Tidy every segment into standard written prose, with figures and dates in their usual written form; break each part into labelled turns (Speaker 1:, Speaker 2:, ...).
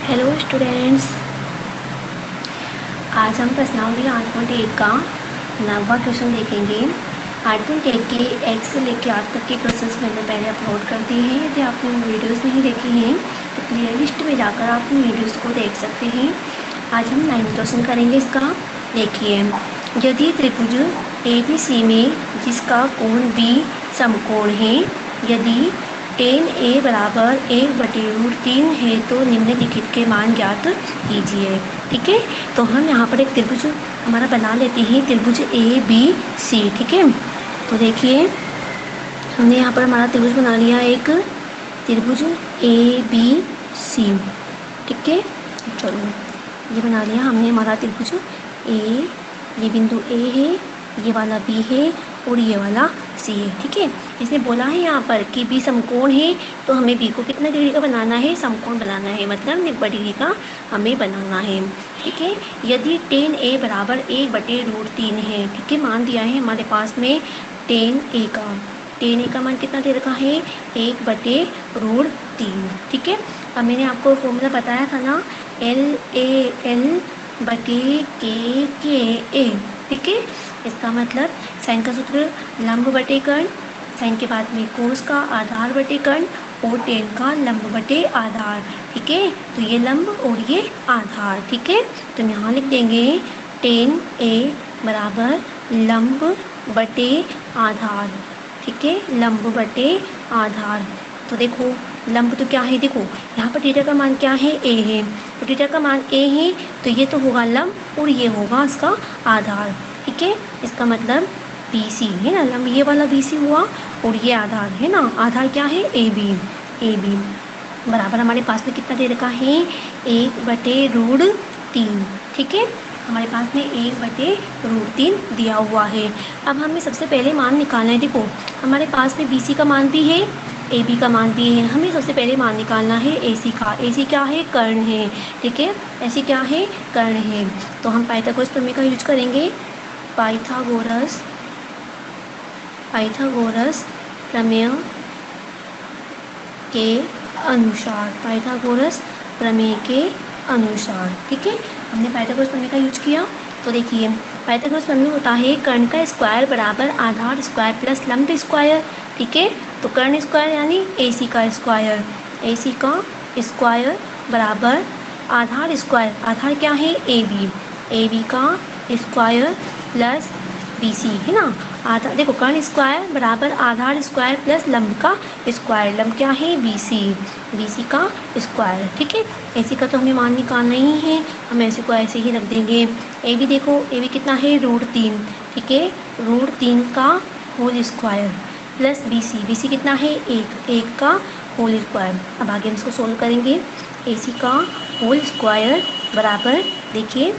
Speaker 1: Hello students, आज हम प्रश्नावली 8.1 का 9वां क्वेश्चन देखेंगे। 8.1 के 1 से लेकर 8 तक के क्वेश्चंस मैंने पहले अपलोड कर दिए हैं। यदि आपने वीडियोस नहीं देखी हैं तो प्लेलिस्ट में जाकर आप उन वीडियोस को देख सकते हैं। आज हम 9 क्वेश्चन करेंगे इसका। देखिए, यदि त्रिभुज ABC में जिसका कोण B समकोण है, यदि tan A बराबर 1/√3 है तो निम्नलिखित के मान ज्ञात कीजिए। ठीक है, तो हम यहाँ पर एक त्रिभुज हमारा बना लेते हैं, त्रिभुज ABC। ठीक है, तो देखिए हमने यहाँ पर हमारा त्रिभुज बना लिया, एक त्रिभुज ABC। ठीक है, चलो ये बना लिया हमने हमारा त्रिभुज A। ये बिंदु A है, ये वाला B है और ये वाला C है। ठीक है, इसने बोला है यहाँ पर कि B समकोण है, तो हमें B को कितना डिग्री का बनाना है, समकोण बनाना है, मतलब 90 डिग्री का हमें बनाना है। ठीक है, यदि tan A बराबर 1/√3 है। ठीक है, मान दिया है हमारे पास में tan A का मान कितना दे रखा है, 1/√3। ठीक है, अब मैंने आपको फॉर्मूला बताया था ना, LAL/KA। ठीक है, इसका मतलब साइन का सूत्र लंब बटे कर्ण, साइन के बाद में कोस का आधार बटे कर्ण और टेन का लंब बटे आधार। ठीक है, तो ये लंब और ये आधार। ठीक है, तो हम यहाँ लिख देंगे tan A बराबर लंब बटे आधार। ठीक है, लंब बटे आधार। तो देखो लंब तो क्या है, देखो यहाँ पर थीटा का मान क्या है, A है, तो थीटा का मान A है तो ये तो होगा लंब और ये होगा इसका आधार। ठीक है, इसका मतलब BC है ना, लंब ये वाला BC हुआ और ये आधार है ना, आधार क्या है, AB बराबर हमारे पास में कितना दे रखा है, 1/√3। ठीक है, हमारे पास में 1/√3 दिया हुआ है। अब हमें सबसे पहले मान निकालना है। देखो हमारे पास में BC का मान भी है, AB का मान भी है। हमें सबसे पहले मान निकालना है AC का। AC क्या है, कर्ण है। ठीक है, AC क्या है, कर्ण है। तो हम पाइथागोरस प्रमेय का यूज करेंगे। पाइथागोरस प्रमेय के अनुसार, पाइथागोरस प्रमेय के अनुसार। ठीक है, हमने पाइथागोरस प्रमेय का यूज किया। तो देखिए पाइथागोरस प्रमेय होता है कर्ण का स्क्वायर बराबर आधार स्क्वायर प्लस लंब स्क्वायर। ठीक है, तो कर्ण स्क्वायर यानी AC का स्क्वायर, AC का स्क्वायर बराबर आधार स्क्वायर, आधार क्या है, AB का स्क्वायर प्लस BC है ना। आधार देखो कर्ण स्क्वायर बराबर आधार स्क्वायर प्लस लंब का स्क्वायर, लंब क्या है, BC का स्क्वायर। ठीक है, AC का तो हमें मान निकालना ही है, हम ऐसे को ऐसे ही रख देंगे। AB देखो, AB कितना है, √3। ठीक है, √3 का होल स्क्वायर प्लस BC कितना है, 1 का होल स्क्वायर। अब आगे हम इसको सोल्व करेंगे। AC का होल स्क्वायर बराबर देखिए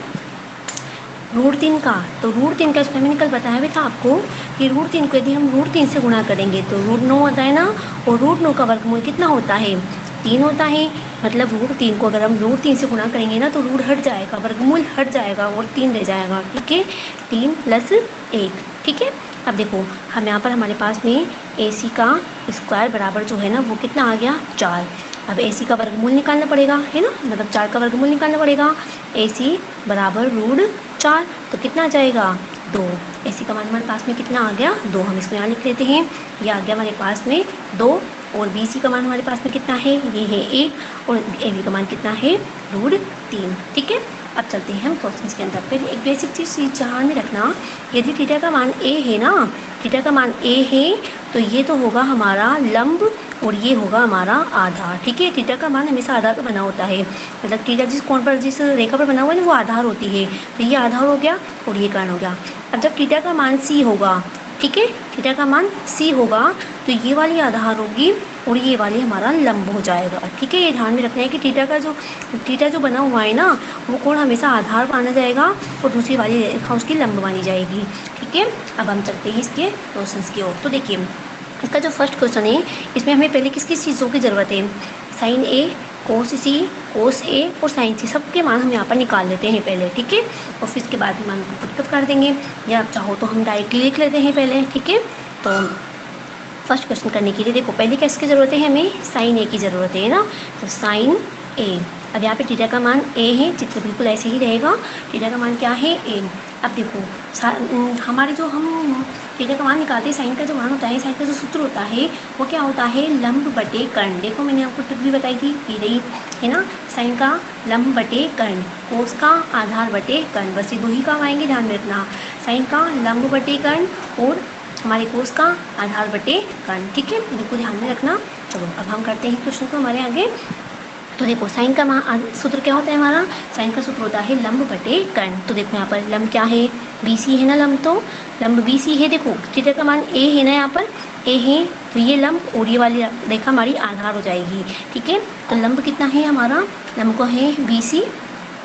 Speaker 1: √3 का, तो √3 का इसमें मैंने कल बताया भी था आपको कि √3 को यदि हम √3 से गुणा करेंगे तो √9 होता है ना, और √9 का वर्गमूल कितना होता है, 3 होता है। मतलब √3 को अगर हम √3 से गुणा करेंगे ना तो रूट हट जाएगा, वर्गमूल हट जाएगा और 3 रह जाएगा। ठीक है, 3 + 1। ठीक है, अब देखो हम यहाँ पर हमारे पास में AC का स्क्वायर बराबर जो है ना वो कितना आ गया, 4। अब AC का वर्गमूल निकालना पड़ेगा है ना, मतलब 4 का वर्गमूल निकालना पड़ेगा। AC बराबर √4, तो कितना आ जाएगा, 2। AC का मान हमारे पास में कितना आ गया, 2। हम इसको यहाँ लिख लेते हैं, ये आ गया हमारे पास में 2। और BC का मान हमारे पास में कितना है, ये है 1। और AB का मान कितना है, √3। ठीक है, अब चलते हैं हम क्वेश्चन के अंदर। पहले एक बेसिक चीज़ ध्यान में रखना, यदि थीटा का मान A है ना, थीटा का मान A है तो ये तो होगा हमारा लंब और ये होगा हमारा आधार। ठीक है, थीटा का मान हमेशा आधार पर बना होता है, मतलब थीटा जिस कोण पर, जिस रेखा पर बना हुआ है ना वो आधार होती है, तो ये आधार हो गया और ये कर्ण हो गया। अब जब थीटा का मान C होगा, ठीक है, थीटा का मान C होगा तो ये वाली आधार होगी और ये वाली हमारा लंब हो जाएगा। ठीक है, ये ध्यान में रखना है कि थीटा जो बना हुआ है ना वो कोण हमेशा आधार माना जाएगा और दूसरी वाली रेखा उसकी लंब मानी जाएगी। ठीक है, अब हम चलते हैं इसके क्वेश्चंस की ओर। तो देखिए इसका जो फर्स्ट क्वेश्चन है, इसमें हमें पहले किस किस चीज़ों की ज़रूरत है, sine A, cos C, cos A और साइन C, सबके मान हम यहाँ पर निकाल लेते हैं पहले। ठीक है, और फिर इसके बाद मान को पुट कर देंगे, या आप चाहो तो हम डायरेक्टली लिख लेते हैं पहले। ठीक है, तो फर्स्ट क्वेश्चन करने के लिए देखो पहले किसकी ज़रूरत है, हमें साइन A की ज़रूरत है ना, तो साइन A अब यहाँ पे थीटा का मान ए है, चित्र बिल्कुल ऐसे ही रहेगा। थीटा का मान क्या है, ए। अब देखो हमारे जो हम थीटा का मान निकालते हैं, साइन का जो मान होता है, साइन का जो सूत्र होता है वो क्या होता है, लंब बटे कर्ण। देखो मैंने आपको ट्रिक भी बताई थी, ये रही है ना, साइन का लंब बटे कर्ण, कोस का आधार बटे कर्ण, बस ये दो ही काम आएंगे, ध्यान में रखना। साइन का लंब बटे कर्ण और हमारे कोस का आधार बटे कर्ण, ठीक है, बिल्कुल ध्यान में रखना। चलो अब हम करते हैं क्वेश्चन को हमारे आगे। तो देखो साइन का सूत्र क्या होता है हमारा, साइन का सूत्र होता है लंब बटे कर्ण। तो देखो यहाँ पर लंब क्या है, BC है ना, लंब तो लंब BC है। देखो थीटा का मान ए है ना, यहाँ पर ए है, तो ये लंब और ये वाली रेखा हमारी आधार हो जाएगी, ठीक है। तो लंब कितना है हमारा, लंब को है BC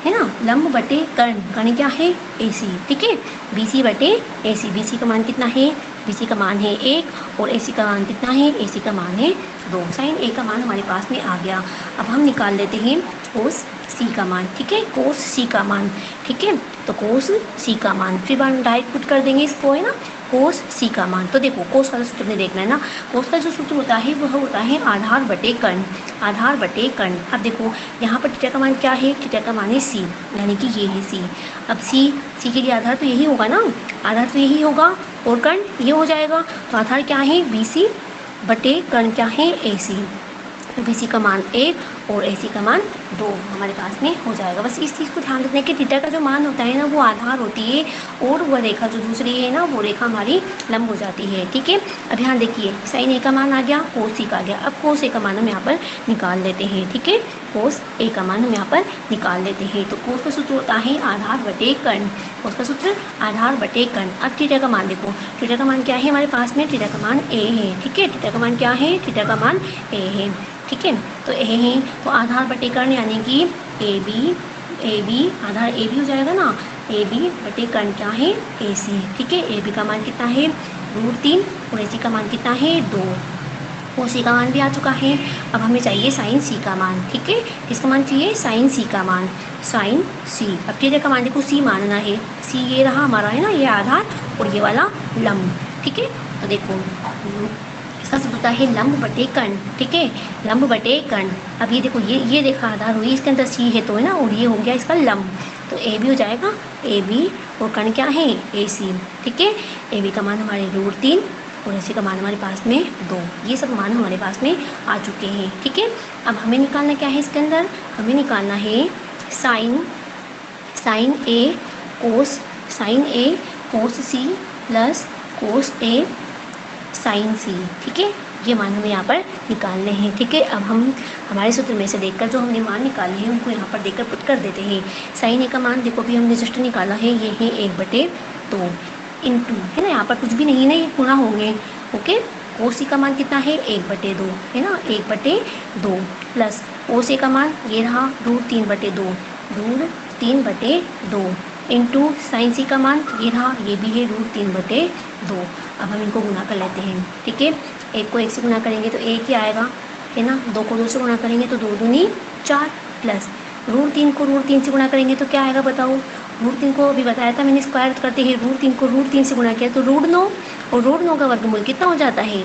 Speaker 1: है ना, लंब बटे कर्ण, कर्ण क्या है AC, ठीक है, BC बटे AC। BC का मान कितना है, BC का मान है 1 और AC का मान कितना है, AC का मान है 2। साइन A का मान हमारे पास में आ गया। अब हम निकाल लेते हैं कोस C का मान, ठीक है, कोस C का मान, ठीक है। तो कोस C का मान फिर डायरेक्ट पुट कर देंगे इसको, है ना, कोस C का मान। तो देखो कोस वाला सूत्र में देखना है ना, कोस का जो सूत्र होता है वह होता है आधार बटे कर्ण, आधार बटे कर्ण। अब देखो यहाँ पर थीटा का मान क्या है, थीटा का मान है C, यानी कि ये है C। अब C के लिए आधार तो यही होगा ना, आधार तो यही होगा और कर्ण ये हो जाएगा। तो आधार क्या है BC बटे कर्ण क्या है AC। BC का मान 1 और AC का मान 2 हमारे पास में हो जाएगा। बस इस चीज़ को ध्यान रखना है कि थीटा का जो मान होता है ना वो आधार होती है और वह रेखा जो दूसरी है ना वो रेखा हमारी लंब हो जाती है, ठीक है। अब ध्यान देखिए साइन A का मान आ गया, कोस C का आ गया। अब कोस A का मान हम यहाँ पर निकाल लेते हैं, ठीक है, कोस A का मान हम यहाँ पर निकाल लेते हैं। तो कोस का सूत्र होता है आधार बटे कर्ण, कोस का सूत्र आधार बटे कर्ण। अब थीटा का मान देखो, थीटा का मान क्या है हमारे पास में, थीटा का मान A है, ठीक है, थीटा का मान क्या है, थीटा का मान A है, ठीक है। तो ए है तो आधार बटे कर्ण यानी कि A B Aadhaar A B हो जाएगा ना, AB बटे कर्ण क्या है AC, ठीक है। AB का मान कितना है √3 और AC का मान कितना है 2 और C का मान भी आ चुका है। अब हमें चाहिए साइन C का मान, ठीक है, किसका मान चाहिए, साइन C का मान, साइन C। अब थीटा का मान देखो C मानना है, C ये रहा हमारा, है ना, ये आधार और ये वाला लंब, ठीक है। तो देखो इसका सूत्र होता है लंब बटे कर्ण, ठीक है, लंब बटे कर्ण। अब ये देखो ये रेखा आधार हुई, इसके अंदर C है तो, है ना, और ये हो गया इसका लंब, तो AB हो जाएगा AB और कर्ण क्या है AC, ठीक है। AB का मान हमारे √3 और AC का मान हमारे पास में 2, ये सब मान हमारे पास में आ चुके हैं, ठीक है। अब हमें निकालना क्या है इसके अंदर, हमें निकालना है sine A cos C plus cos A sine C, ठीक है, ये मान हमें यहाँ पर निकालने हैं, ठीक है। अब हम हमारे सूत्र में से देखकर जो हमने मान निकाले हैं उनको यहाँ पर देखकर पुट कर देते हैं। साइन A का मान देखो भी हमने जस्ट निकाला है, ये है 1/2 इंटू, है ना, यहाँ पर कुछ भी नहीं है, ये गुणा होंगे, ओके। कोस C का मान कितना है 1/2, है ना, 1/2 प्लस कोस A का मान ये रहा √3/2 इंटू साइन C का मान ये रहा, ये भी है √3/2। अब हम इनको गुना कर लेते हैं, ठीक है। 1 को 1 से गुना करेंगे तो 1 ही आएगा, है ना, 2 को 2 से गुना करेंगे तो 2 दूनी 4 प्लस √3 को √3 से गुना करेंगे तो क्या आएगा बताओ, √3 को अभी बताया था मैंने, स्क्वायर करते हैं, √3 को √3 से गुना किया तो √9 और √9 का वर्गमूल कितना हो जाता है,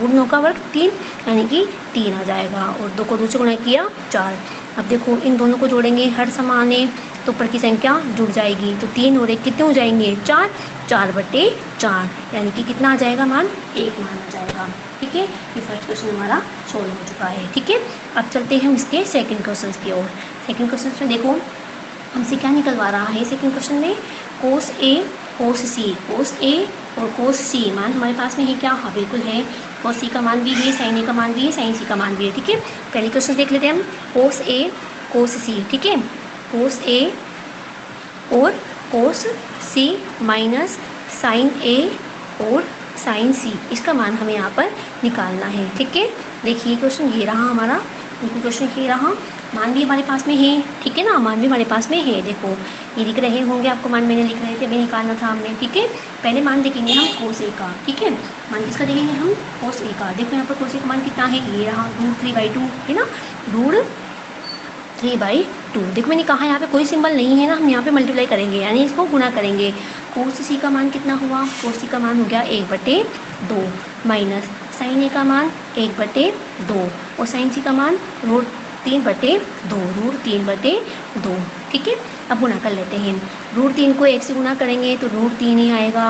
Speaker 1: √9 का वर्ग 3 यानी कि 3 आ जाएगा और 2 को 2 से गुना किया 4। अब देखो इन दोनों को जोड़ेंगे, हर समान है तो ऊपर की संख्या जुड़ जाएगी, तो 3 और 1 कितने हो जाएंगे 4, 4/4 यानी कि कितना आ जाएगा मान 1 मान आ जाएगा, ठीक है। ये फर्स्ट क्वेश्चन हमारा सोल्व हो चुका है, ठीक है। अब चलते हैं हम इसके सेकंड क्वेश्चन की ओर। सेकंड क्वेश्चन में देखो हमसे क्या निकलवा रहा है सेकंड क्वेश्चन में, कोस A कोस A और कोस C मान हमारे पास में है क्या, हाँ बिल्कुल है, कोस C का मान भी है, साइन A का मान भी है, साइन C का मान भी है, ठीक है। पहले क्वेश्चन देख लेते हैं हम, कोस A कोस C, ठीक है, कोस A और कोस C माइनस साइन A और साइन C, इसका मान हमें यहाँ पर निकालना है, ठीक है। देखिए क्वेश्चन ये रहा हमारा, क्वेश्चन ये रहा, मान भी हमारे पास में है, ठीक है ना, मान भी हमारे पास में है, देखो ये लिख रहे होंगे आपको, मान मैंने लिख रहे थे, अभी निकालना था हमने, ठीक है। पहले मान देखेंगे हम कोस A का, ठीक है, मान किसका देखेंगे हम, कोस A का। देखो यहाँ पर कोस A का मान कितना है, ये रहा √3/2, है ना, √3/2। देखो मैंने कहा यहाँ पे कोई सिंबल नहीं है ना, हम यहाँ पे मल्टीप्लाई करेंगे यानी इसको गुणा करेंगे। कोस C का मान कितना हुआ, कोस C का मान हो गया 1/2 माइनस साइन A का मान 1/2 और साइन C का मान 3/2, √3/2, ठीक है। अब गुणा कर लेते हैं। √3 को 1 से गुणा करेंगे तो √3 ही आएगा।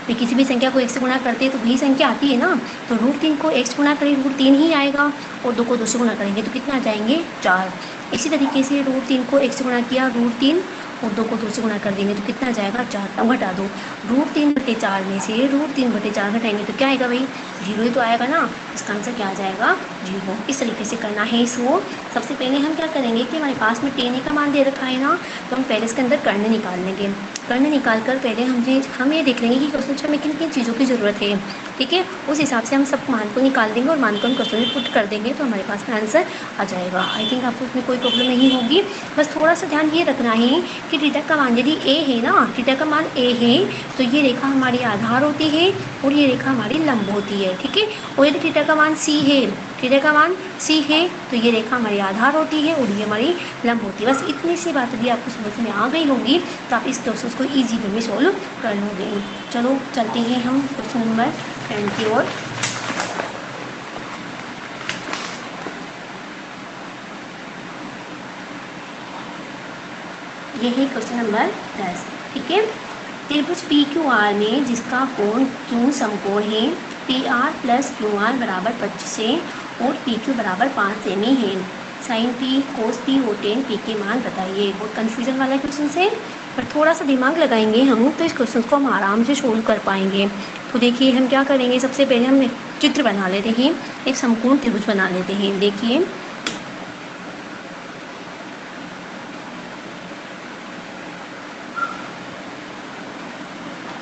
Speaker 1: फिर किसी भी संख्या को 1 से गुणा करते हैं तो वही संख्या आती है ना, तो √3 को 1 से गुणा करें √3 ही आएगा, और 2 को 2 से गुणा करेंगे तो कितना आ जाएंगे 4। इसी तरीके से √3 को 1 से गुणा किया √3, और 2 को 2 से गुणा कर देंगे तो कितना जाएगा 4। अब घटा दो, √3/4 में से √3/4 घटाएंगे तो क्या आएगा भाई, 0 ही तो आएगा ना। इसका आंसर क्या आ जाएगा 0। इस तरीके से करना है इसको। सबसे पहले हम क्या करेंगे कि हमारे पास में टेन का मान दे रखा है ना, तो हम पहले इसके अंदर कर्ण निकाल लेंगे। कर्ण निकाल कर पहले हम ये देख लेंगे कि क्वेश्चन में किन किन चीज़ों की ज़रूरत है, ठीक है। उस हिसाब से हम सब मान को निकाल देंगे और मान को हम क्वेश्चन में पुट कर देंगे तो हमारे पास में आंसर आ जाएगा। आई थिंक आपको इसमें कोई प्रॉब्लम नहीं होगी। बस थोड़ा सा ध्यान ये रखना है कि थीटा का मान यदि ए है ना, थीटा का मान ए है तो ये रेखा हमारी आधार होती है और ये रेखा हमारी लंब होती है, ठीक है। और यदि थीटा का मान सी है, थीटा का मान सी है तो ये रेखा हमारी आधार होती है और ये हमारी लंब होती है। बस इतनी सी बात यदि आपको समझ में आ गई होगी तो आप इस क्वेश्चन को ईजी वे में सोल्व कर लोगे। चलो चलते हैं हम क्वेश्चन नंबर 10 की ओर। ये है क्वेश्चन नंबर 10, ठीक है। त्रिभुज PQR में जिसका कोण Q समकोण है, PR + QR = 25 है और PQ = 5 सेमी है। sin P, cos P और tan P के मान बताइए। बहुत कन्फ्यूजन वाला क्वेश्चन है, पर थोड़ा सा दिमाग लगाएंगे हम तो इस क्वेश्चन को हम आराम से सोल्व कर पाएंगे। तो देखिए हम क्या करेंगे, सबसे पहले हम चित्र बना लेते हैं, एक समकोण त्रिभुज बना लेते हैं। देखिए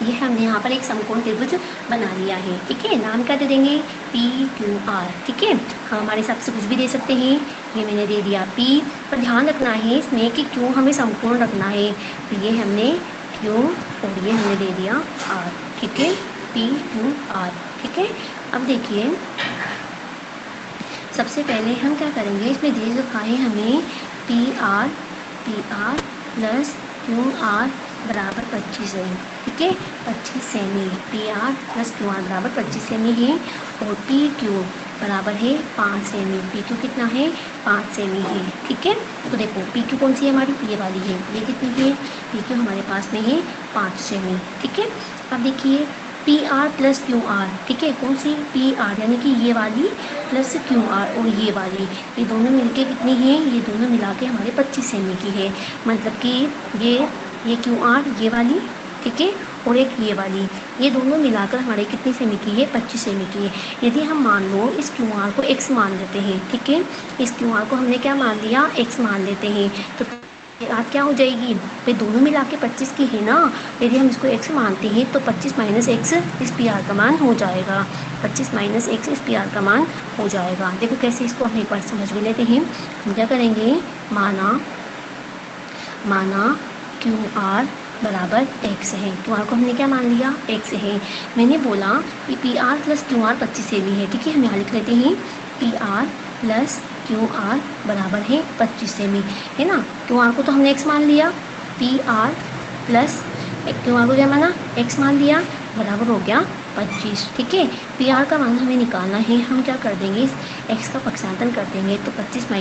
Speaker 1: ये हमने यहाँ पर एक समकोण त्रिभुज बना लिया है, ठीक है। नाम क्या दे देंगे PQR, ठीक है। हम हमारे हिसाब से कुछ भी दे सकते हैं। ये मैंने दे दिया P, पर ध्यान रखना है इसमें कि क्यों हमें समकोण रखना है। तो ये हमने Q और ये हमने दे दिया R, ठीक है, PQR, ठीक है। अब देखिए सबसे पहले हम क्या करेंगे, इसमें दे रखा है हमें PR + QR = 25 है, ठीक है, 25 सेमी। PR + QR = 25 सेमी है और PQ बराबर है 5 सेमी। PQ कितना है 5 सेमी है, ठीक है। तो देखो PQ कौन सी है हमारी, ये वाली है। ये कितनी है, PQ हमारे पास में है 5 सेमी, ठीक है। अब देखिए PR + QR, ठीक है, कौन सी PR यानी कि ये वाली प्लस QR और ये वाली, ये दोनों मिलके कितनी है, ये दोनों मिला के हमारे 25 सेमी की है। मतलब कि ये QR ये वाली, ठीक है, और एक ये वाली, ये दोनों मिलाकर हमारे कितनी सेमी की है 25 सेमी की है। यदि हम मान लो इस QR को x मान लेते हैं, ठीक है, इस QR को हमने क्या मान लिया x मान लेते हैं, तो आज क्या हो जाएगी भाई, दोनों मिला के 25 की है ना। यदि हम इसको x मानते हैं तो 25 - x इस PR का मान हो जाएगा। 25 - x इस PR का मान हो जाएगा। देखो कैसे, इसको हम एक बार समझ भी लेते हैं। हम क्या करेंगे, माना QR बराबर x है। QR को हमने क्या मान लिया x है। मैंने बोला कि PR + QR 25 सेमी है, ठीक है। हम यहाँ लिख लेते हैं PR + QR बराबर है 25 सेमी, है ना। QR को तो हमने x मान लिया, PR + QR को क्या माना x मान लिया, बराबर हो गया 25, ठीक है। PR का मान हमें निकालना है। हम क्या कर देंगे, इस x का पक्षांतन कर देंगे तो 25 -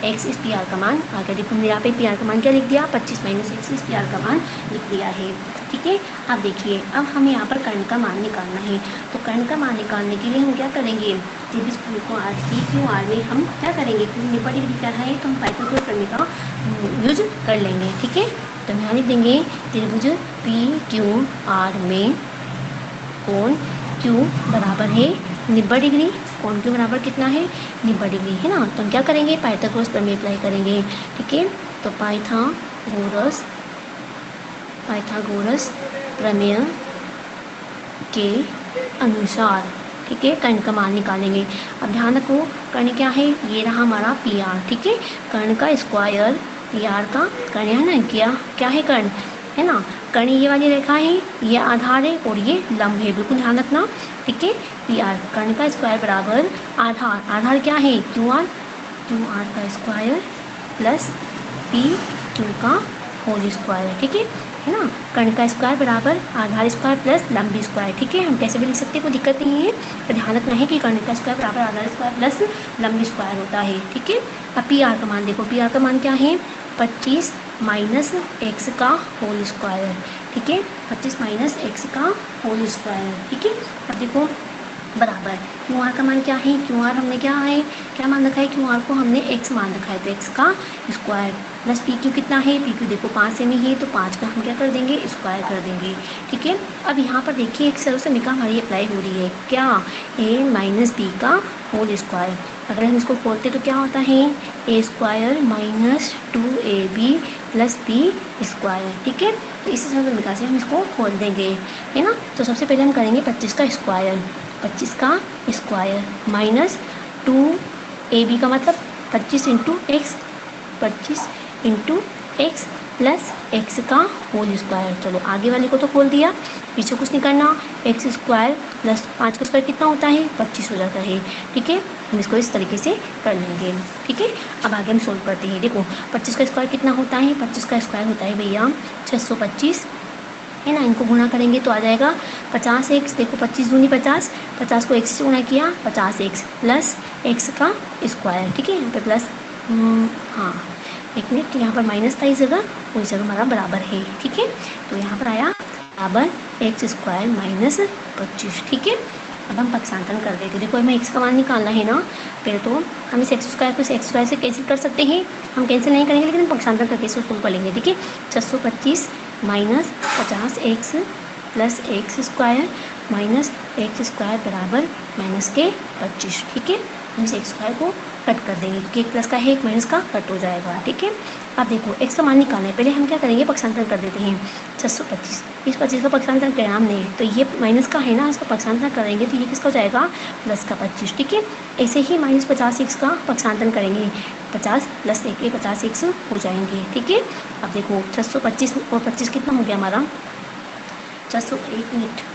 Speaker 1: x इस PR का मान आ गया। देखो हमने यहाँ पे PR का मान क्या लिख दिया, 25 - x इस PR का मान लिख दिया है, ठीक है। अब देखिए अब हमें यहाँ पर कर्ण का मान निकालना है। तो कर्ण का मान निकालने के लिए हम क्या करेंगे, त्रिभुज PQR में हम क्या करेंगे, क्योंकि निपट डिग्री क्या है तो हम पाइथागोरस प्रमेय का यूज कर लेंगे, ठीक है। तो हम यहाँ लिख देंगे त्रिभुज PQR में कोण Q बराबर है 90 डिग्री। कोण Q बराबर कितना है 90 डिग्री, है ना। तो हम क्या करेंगे, पाइथागोरस प्रमेय अप्लाई करेंगे, ठीक है। तो पाइथागोरस प्रमेय के अनुसार, ठीक है, कर्ण का मान निकालेंगे। अब ध्यान रखो कर्ण क्या है, ये रहा हमारा PR, ठीक है। कर्ण का स्क्वायर PR का कर्ण है ना, क्या है कर्ण, है ना। कर्ण ये वाली रेखा है, ये आधार है और ये लंब है, बिल्कुल ध्यान रखना, ठीक है। PR कर्ण का स्क्वायर बराबर आधार क्या है QR का स्क्वायर + PQ का होल स्क्वायर, ठीक है। है ना, कर्ण का स्क्वायर बराबर आधार स्क्वायर प्लस लंबी स्क्वायर। ठीक है, हम कैसे भी लिख सकते हैं, कोई दिक्कत नहीं है, तो ध्यान रखना है कि कर्ण का स्क्वायर बराबर आधार स्क्वायर प्लस लंबी स्क्वायर होता है। ठीक है, अब पी आर का मान देखो, पी आर का मान क्या है, 25 माइनस एक्स का होल स्क्वायर। ठीक है, 25 माइनस एक्स का होल स्क्वायर। ठीक है, अब देखो बराबर क्यू आर का मान क्या है, क्यू आर हमने क्या मान रखा है, क्यू आर को हमने एक्स मान रखा है, तो एक्स का स्क्वायर प्लस पी क्यू कितना है, पी क्यू देखो 5 सेमी है, तो 5 का हम क्या कर देंगे, स्क्वायर कर देंगे। ठीक है, अब यहाँ पर देखिए एक सरल समीकरण हमारी अप्लाई हो रही है, क्या, ए माइनस बी का होल स्क्वायर। अगर हम इसको खोलते तो क्या होता है, A square minus 2ab plus B square. ठीक है, तो इसी सरल समीकरण से हम इसको खोल देंगे, है ना। तो सबसे पहले हम करेंगे 25 का स्क्वायर, 25 का स्क्वायर माइनस 2ab का मतलब 25 into x, 25 into x plus x का होल स्क्वायर। चलो आगे वाले को तो खोल दिया, पीछे कुछ नहीं करना, एक्स स्क्वायर प्लस 5 का स्क्वायर कितना होता है, 25 हो जाता है। ठीक है, हम इसको इस तरीके से कर लेंगे। ठीक है, अब आगे हम सोल्व करते हैं। देखो 25 का स्क्वायर कितना होता है, 25 का स्क्वायर होता है भैया 625, है ना। इनको गुणा करेंगे तो आ जाएगा 50 एक्स, देखो 25 दूनी 50, 50 को एक्स से गुणा किया 50 एक्स प्लस एक्स का स्क्वायर। ठीक है, यहाँ पे प्लस हाँ एक मिनट, यहाँ पर माइनस था इस जगह, वो इस जगह हमारा बराबर है। ठीक है, तो यहाँ पर आया बराबर एक्स स्क्वायर माइनस 25। ठीक है, अब हम पक्षांतरण कर देते हैं। देखो हमें एक्स का मान निकालना है ना, पहले तो हम इस एक्स स्क्वायर को इस एक्स स्क्वायर से कैंसिल कर सकते हैं, हम कैंसिल नहीं करेंगे लेकिन पक्षांतरण करके इसको फुल कर लेंगे। ठीक है, 625 minus 50 x plus x square minus x square बराबर माइनस के 25। ठीक है, हम इस एक्स स्क्वायर को कट कर देंगे क्योंकि एक प्लस का है, एक माइनस का कट हो जाएगा। ठीक है, अब देखो एक्स का मान निकालना है, पहले हम क्या करेंगे, पक्षांतरण कर देते हैं। 625 इस 25 का पक्षांतरण परिणाम नहीं है, तो ये माइनस का है ना, इसका पक्षांतरण करेंगे तो ये किसका हो जाएगा, प्लस का 25। ठीक है, ऐसे ही माइनस 50 एक्स का पक्षांतरण करेंगे, 50 प्लस 1 के 50 एक्स हो जाएंगे। ठीक है, अब देखो 625 और 25 कितना हो गया हमारा 601 मिनट,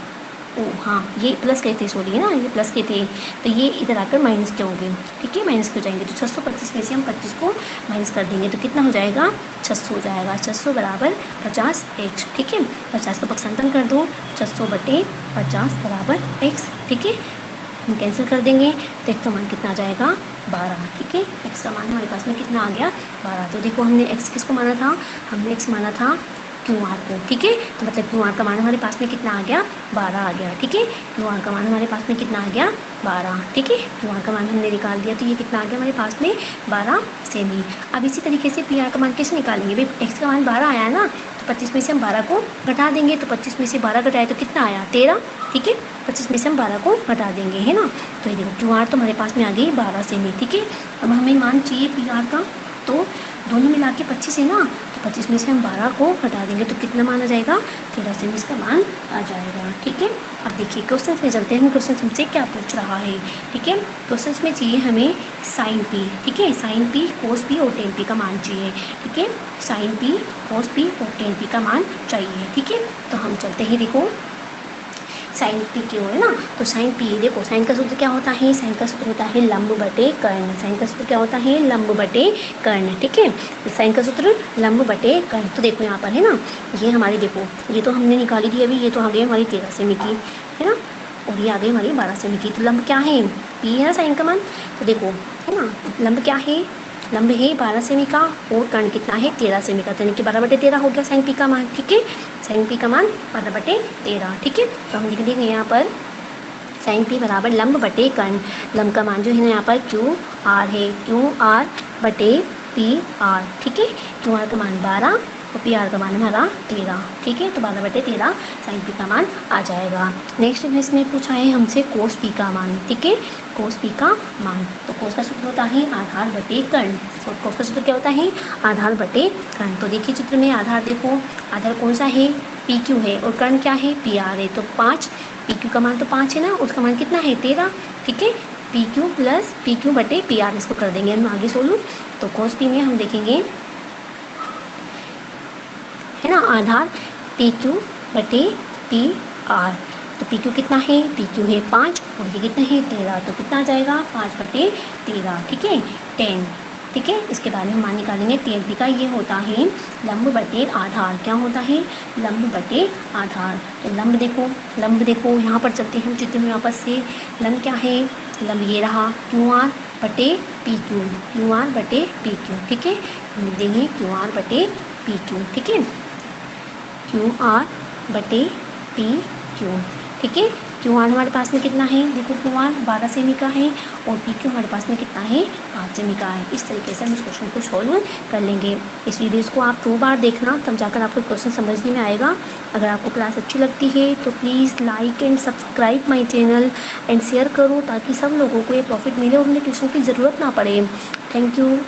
Speaker 1: ओ हाँ ये प्लस के थे, सॉरी है ना, ये प्लस के थे, तो ये इधर आकर माइनस के होंगे। ठीक है, माइनस के हो जाएंगे, तो 625 में से हम 25 को माइनस कर देंगे तो कितना हो जाएगा, 600 हो जाएगा। 600 बराबर 50 एक्स। ठीक है, 50 का पक्षांतरण कर दो, 600 बटे 50 बराबर एक्स। ठीक है, हम कैंसिल कर देंगे तो एक्स का मान कितना आ जाएगा, 12। ठीक है, एक्स का मान हमारे पास में कितना आ गया, 12। तो देखो हमने एक्स किसको माना था, हमने एक्स माना था क्यू आर को। ठीक है, तो मतलब क्यू आर का मान हमारे पास में कितना आ गया, 12 आ गया। ठीक है, क्यू आर का मान हमारे पास में कितना आ गया, 12। ठीक है, क्यू आर का मान हमने निकाल दिया, तो ये कितना आ गया हमारे पास में 12 सेमी। अब इसी तरीके से पी आर का मान कैसे निकालेंगे, भाई एक्स का मान 12 आया है ना, तो 25 में से हम 12 को घटा देंगे, तो 25 में से 12 घटाए तो कितना आया, 13। ठीक है, 25 में से हम 12 को घटा देंगे, है ना। तो ये देखो क्यू आर तो हमारे पास में आ गई 12 सेमी। ठीक है, अब हमें मान चाहिए पी आर का, तो दोनों मिला के 25 है ना, तो 25 में से हम 12 को हटा देंगे तो कितना मान आ जाएगा, 13 सेमी इसका मान आ जाएगा। ठीक है, अब देखिए क्वेश्चन में चलते हैं, क्वेश्चन हमसे क्या पूछ रहा है। ठीक है, क्वेश्चन में चाहिए हमें साइन पी। ठीक है, साइन पी, कोस पी और टेन पी का मान चाहिए। ठीक है, साइन पी, कोस पी और टेन पी का मान चाहिए। ठीक है, तो हम चलते हैं, देखो साइन पी क्यों है ना, तो साइन पी, देखो साइन का सूत्र क्या होता है, साइन का सूत्र होता है लंब बटे कर्ण। साइन का सूत्र क्या होता है, लंब बटे कर्ण। ठीक है, साइन का सूत्र लंब बटे कर्ण। तो देखो यहाँ पर है ना, ये हमारी देखो, ये तो हमने निकाली थी अभी, ये तो आ गई हमारी 13 सेमी की, है ना, और ये आ गई हमारी 12 सेमी की। तो लंब क्या है, पी है ना साइन का मान, तो देखो है ना, लंब क्या है, लंब है 12 सेमी का और कर्ण कितना है, 13 सेमी का, तो यानी कि 12 बटे 13 हो गया साइन पी का मान। ठीक है, साइन पी का मान 12 बटे 13। ठीक है, तो हम लिख देंगे यहाँ पर साइन पी बराबर लंब बटे कर्ण। लंब का मान जो है ना यहाँ पर क्यू आर है, क्यू आर बटे पी आर। ठीक है, क्यू आर का मान 12 और पी आर का मान हमारा 13। ठीक है, तो 12 बटे 13 साइन पी का मान आ जाएगा। नेक्स्ट इसमें पूछा है हमसे कोस पी का मान। ठीक है, कोस पी का मान, तो कोस का सूत्र होता है आधार बटे कर्ण, और कोस का सूत्र क्या होता है, आधार बटे कर्ण। तो देखिए चित्र में आधार देखो, आधार कौन सा है, पी क्यू है, और कर्ण क्या है, पी आर है। तो 5, पी क्यू का मान तो 5 है ना, उसका मान कितना है, 13। ठीक है, P Q plus P Q बटे पी आर, इसको कर देंगे हम आगे सोलू। तो कोस पी में हम देखेंगे है ना, आधार पी क्यू बटे पी आर, तो पी क्यू कितना है, पी क्यू है 5 और ये कितना है 13, तो कितना आ जाएगा 5 बटे 13। ठीक है, 10 ठीक है। इसके बारे में मान निकालेंगे। TFD का ये होता है लंब बटे आधार। क्या होता है? लंब बटे आधार। तो लंब देखो यहाँ पर चलते हैं हम चित्र में वापस से। लंब क्या है? लंब ये रहा QR बटे PQ, QR बटे PQ, ठीक है। लिख देंगे QR बटे PQ, ठीक है। QR बटे PQ, ठीक है। QR हमारे पास में कितना है? देखो QR 12 सेमी का है और PQ हमारे पास में कितना है? 5 सेमी का है। इस तरीके से हम इस क्वेश्चन को सॉल्व कर लेंगे। इस वीडियोस को आप 2 बार देखना, तब जाकर आपको क्वेश्चन समझने में आएगा। अगर आपको क्लास अच्छी लगती है तो please like and subscribe my channel and share करो, ताकि सब लोगों को ये प्रॉफिट मिले और उन्हें ट्यूशन की ज़रूरत ना पड़े। Thank you.